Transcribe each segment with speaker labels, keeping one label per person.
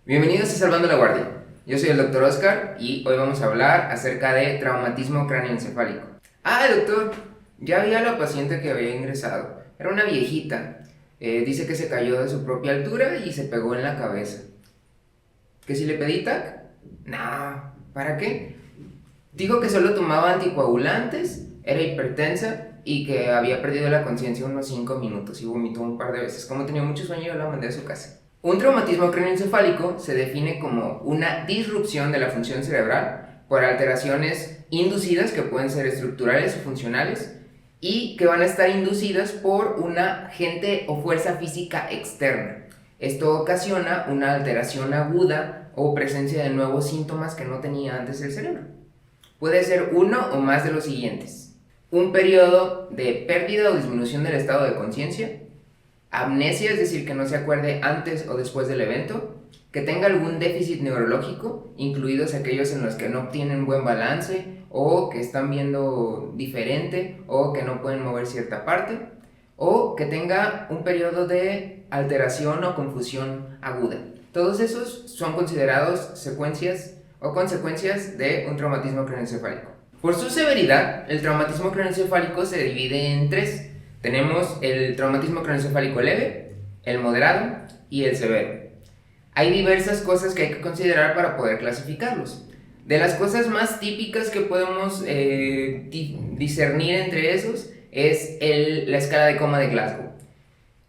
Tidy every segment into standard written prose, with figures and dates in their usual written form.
Speaker 1: Bienvenidos a Salvando la Guardia. Yo soy el Dr. Oscar y hoy vamos a hablar acerca de traumatismo cráneoencefálico. Doctor, ya vi a la paciente que había ingresado. Era una viejita. Dice que se cayó de su propia altura y se pegó en la cabeza. ¿Que si le pedí TAC? No, ¿para qué? Dijo que solo tomaba anticoagulantes, era hipertensa y que había perdido la conciencia unos 5 minutos y vomitó un par de veces. Como tenía mucho sueño, yo la mandé a su casa. Un traumatismo cráneoencefálico se define como una disrupción de la función cerebral por alteraciones inducidas que pueden ser estructurales o funcionales y que van a estar inducidas por un agente o fuerza física externa. Esto ocasiona una alteración aguda o presencia de nuevos síntomas que no tenía antes el cerebro. Puede ser uno o más de los siguientes: un periodo de pérdida o disminución del estado de conciencia, amnesia, es decir, que no se acuerde antes o después del evento, que tenga algún déficit neurológico, incluidos aquellos en los que no obtienen buen balance o que están viendo diferente o que no pueden mover cierta parte, o que tenga un periodo de alteración o confusión aguda. Todos esos son considerados secuencias o consecuencias de un traumatismo craneoencefálico. Por su severidad, el traumatismo craneoencefálico se divide en tres. Tenemos el traumatismo craneoencefálico leve, el moderado y el severo. Hay diversas cosas que hay que considerar para poder clasificarlos. De las cosas más típicas que podemos discernir entre esos es la escala de coma de Glasgow.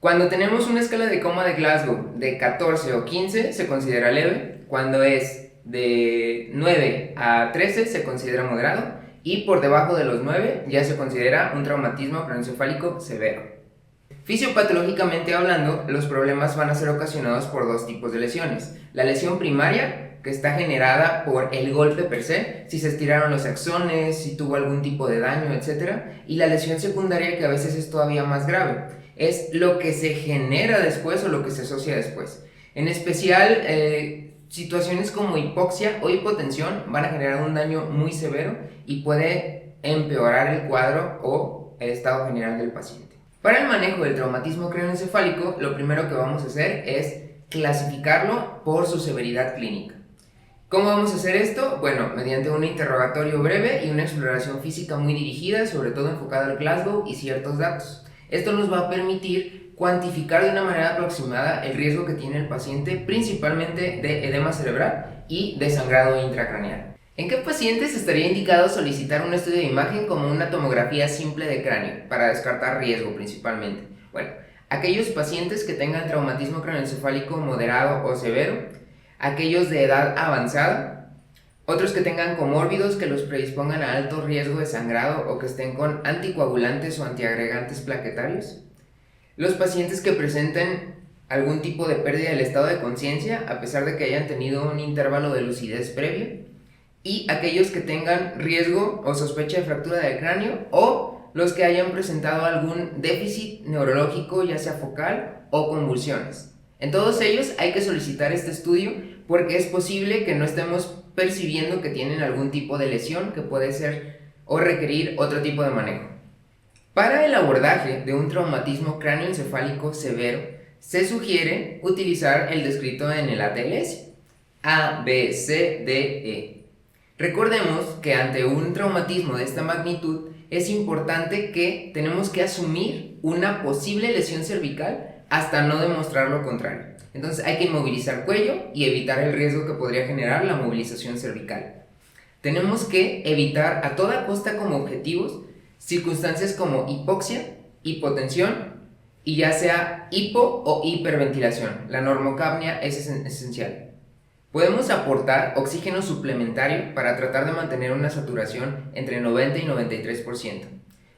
Speaker 1: Cuando tenemos una escala de coma de Glasgow de 14 o 15 se considera leve, cuando es de 9 a 13 se considera moderado y por debajo de los 9 ya se considera un traumatismo craneoencefálico severo. Fisiopatológicamente hablando, los problemas van a ser ocasionados por dos tipos de lesiones. La lesión primaria, que está generada por el golpe per se, si se estiraron los axones, si tuvo algún tipo de daño, etc. Y la lesión secundaria, que a veces es todavía más grave, es lo que se genera después o lo que se asocia después. En especial, situaciones como hipoxia o hipotensión van a generar un daño muy severo y puede empeorar el cuadro o el estado general del paciente. Para el manejo del traumatismo craneoencefálico, lo primero que vamos a hacer es clasificarlo por su severidad clínica. ¿Cómo vamos a hacer esto? Bueno, mediante un interrogatorio breve y una exploración física muy dirigida, sobre todo enfocada al Glasgow y ciertos datos. Esto nos va a permitir cuantificar de una manera aproximada el riesgo que tiene el paciente, principalmente de edema cerebral y de sangrado intracraneal. ¿En qué pacientes estaría indicado solicitar un estudio de imagen como una tomografía simple de cráneo para descartar riesgo principalmente? Bueno, aquellos pacientes que tengan traumatismo craneoencefálico moderado o severo, aquellos de edad avanzada, otros que tengan comórbidos que los predispongan a alto riesgo de sangrado o que estén con anticoagulantes o antiagregantes plaquetarios, los pacientes que presenten algún tipo de pérdida del estado de conciencia a pesar de que hayan tenido un intervalo de lucidez previo, y aquellos que tengan riesgo o sospecha de fractura del cráneo o los que hayan presentado algún déficit neurológico, ya sea focal o convulsiones. En todos ellos hay que solicitar este estudio porque es posible que no estemos percibiendo que tienen algún tipo de lesión que puede ser o requerir otro tipo de manejo. Para el abordaje de un traumatismo cráneoencefálico severo, se sugiere utilizar el descrito en el ATLS, A, B, C, D, E. Recordemos que ante un traumatismo de esta magnitud es importante que tenemos que asumir una posible lesión cervical hasta no demostrar lo contrario. Entonces hay que inmovilizar cuello y evitar el riesgo que podría generar la movilización cervical. Tenemos que evitar a toda costa como objetivos circunstancias como hipoxia, hipotensión y ya sea hipo o hiperventilación. La normocapnia es esencial. Podemos aportar oxígeno suplementario para tratar de mantener una saturación entre 90 y 93%.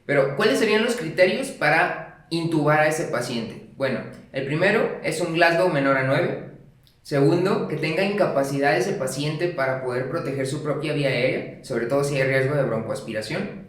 Speaker 1: Pero, ¿cuáles serían los criterios para intubar a ese paciente? Bueno, el primero es un Glasgow menor a 9. Segundo, que tenga incapacidad ese paciente para poder proteger su propia vía aérea, sobre todo si hay riesgo de broncoaspiración.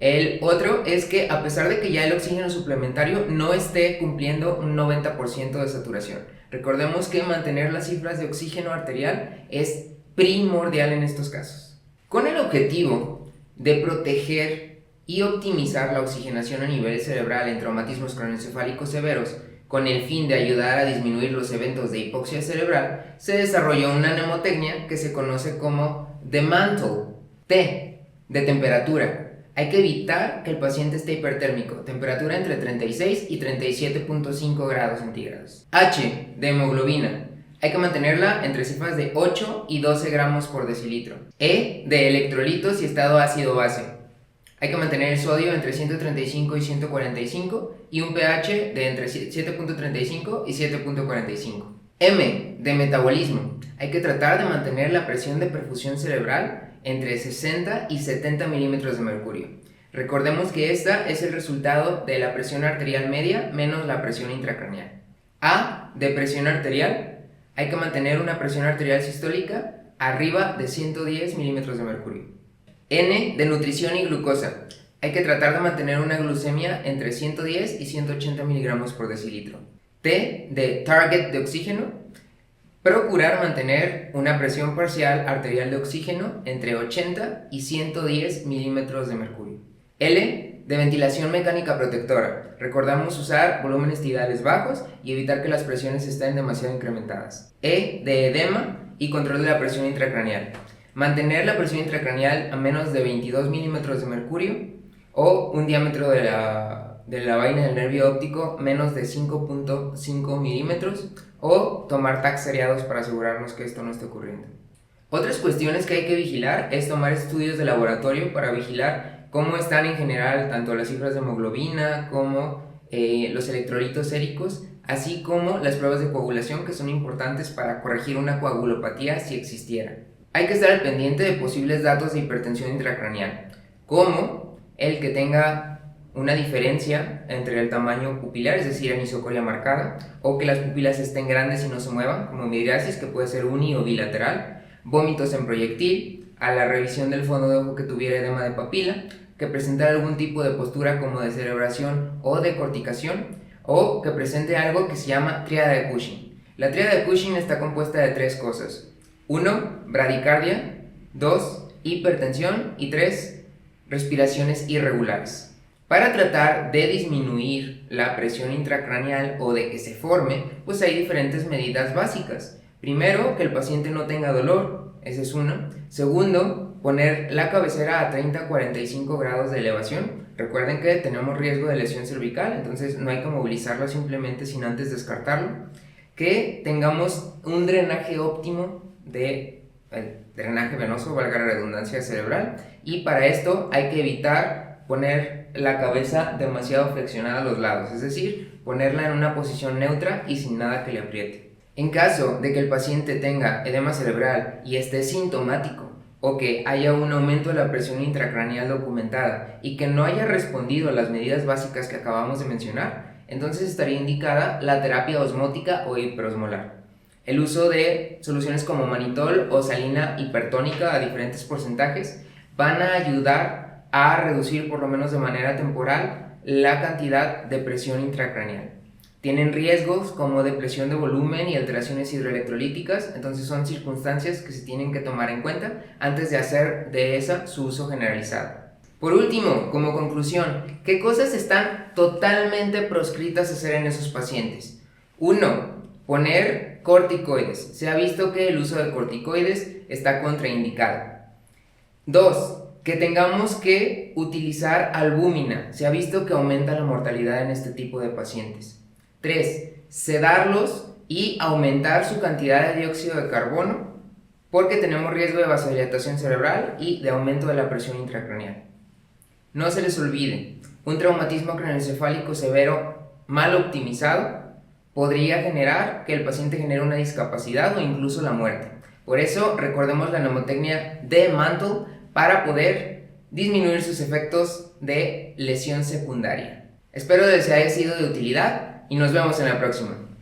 Speaker 1: El otro es que a pesar de que ya el oxígeno suplementario no esté cumpliendo un 90% de saturación. Recordemos que mantener las cifras de oxígeno arterial es primordial en estos casos. Con el objetivo de proteger y optimizar la oxigenación a nivel cerebral en traumatismos craneoencefálicos severos, con el fin de ayudar a disminuir los eventos de hipoxia cerebral, se desarrolló una mnemotecnia que se conoce como The Mantle. T, de temperatura. Hay que evitar que el paciente esté hipertérmico, temperatura entre 36 y 37.5 grados centígrados. H, de hemoglobina. Hay que mantenerla entre cifras de 8 y 12 gramos por decilitro. E, de electrolitos y estado ácido-base. Hay que mantener el sodio entre 135 y 145 y un pH de entre 7.35 y 7.45. M, de metabolismo. Hay que tratar de mantener la presión de perfusión cerebral entre 60 y 70 milímetros de mercurio. Recordemos que esta es el resultado de la presión arterial media menos la presión intracraneal. A, de presión arterial. Hay que mantener una presión arterial sistólica arriba de 110 milímetros de mercurio. N, de nutrición y glucosa. Hay que tratar de mantener una glucemia entre 110 y 180 miligramos por decilitro. T, de target de oxígeno. Procurar mantener una presión parcial arterial de oxígeno entre 80 y 110 milímetros de mercurio. L, de ventilación mecánica protectora. Recordamos usar volúmenes tidales bajos y evitar que las presiones estén demasiado incrementadas. E, de edema y control de la presión intracraneal. Mantener la presión intracraneal a menos de 22 milímetros de mercurio o un diámetro de la vaina del nervio óptico menos de 5.5 milímetros o tomar TACs seriados para asegurarnos que esto no esté ocurriendo. Otras cuestiones que hay que vigilar es tomar estudios de laboratorio para vigilar cómo están en general tanto las cifras de hemoglobina como los electrolitos séricos, así como las pruebas de coagulación que son importantes para corregir una coagulopatía si existiera. Hay que estar al pendiente de posibles datos de hipertensión intracraneal, como el que tenga una diferencia entre el tamaño pupilar, es decir, anisocoria marcada, o que las pupilas estén grandes y no se muevan, como mydriasis, que puede ser uni o bilateral, vómitos en proyectil, a la revisión del fondo de ojo que tuviera edema de papila, que presentara algún tipo de postura como de cerebración o de corticación, o que presente algo que se llama tríada de Cushing. La tríada de Cushing está compuesta de 3 cosas. 1. Bradicardia. 2. Hipertensión. Y 3. Respiraciones irregulares. Para tratar de disminuir la presión intracraneal o de que se forme, pues hay diferentes medidas básicas. Primero, que el paciente no tenga dolor, ese es uno. Segundo, poner la cabecera a 30-45 grados de elevación. Recuerden que tenemos riesgo de lesión cervical, entonces no hay que movilizarlo simplemente sin antes descartarlo. Que tengamos un drenaje óptimo de drenaje venoso, valga la redundancia, cerebral, y para esto hay que evitar poner la cabeza demasiado flexionada a los lados, es decir, ponerla en una posición neutra y sin nada que le apriete. En caso de que el paciente tenga edema cerebral y esté sintomático o que haya un aumento de la presión intracraneal documentada y que no haya respondido a las medidas básicas que acabamos de mencionar, entonces estaría indicada la terapia osmótica o hiperosmolar. El uso de soluciones como manitol o salina hipertónica a diferentes porcentajes van a ayudar a reducir por lo menos de manera temporal la cantidad de presión intracraneal. Tienen riesgos como depresión de volumen y alteraciones hidroelectrolíticas, entonces son circunstancias que se tienen que tomar en cuenta antes de hacer de esa su uso generalizado. Por último, como conclusión, ¿qué cosas están totalmente proscritas a hacer en esos pacientes? 1. Poner corticoides. Se ha visto que el uso de corticoides está contraindicado. 2. Que tengamos que utilizar albúmina. Se ha visto que aumenta la mortalidad en este tipo de pacientes. 3. Sedarlos y aumentar su cantidad de dióxido de carbono porque tenemos riesgo de vasodilatación cerebral y de aumento de la presión intracraneal. No se les olvide, un traumatismo craneoencefálico severo mal optimizado podría generar que el paciente genere una discapacidad o incluso la muerte. Por eso recordemos la mnemotecnia de Mantle para poder disminuir sus efectos de lesión secundaria. Espero que les haya sido de utilidad y nos vemos en la próxima.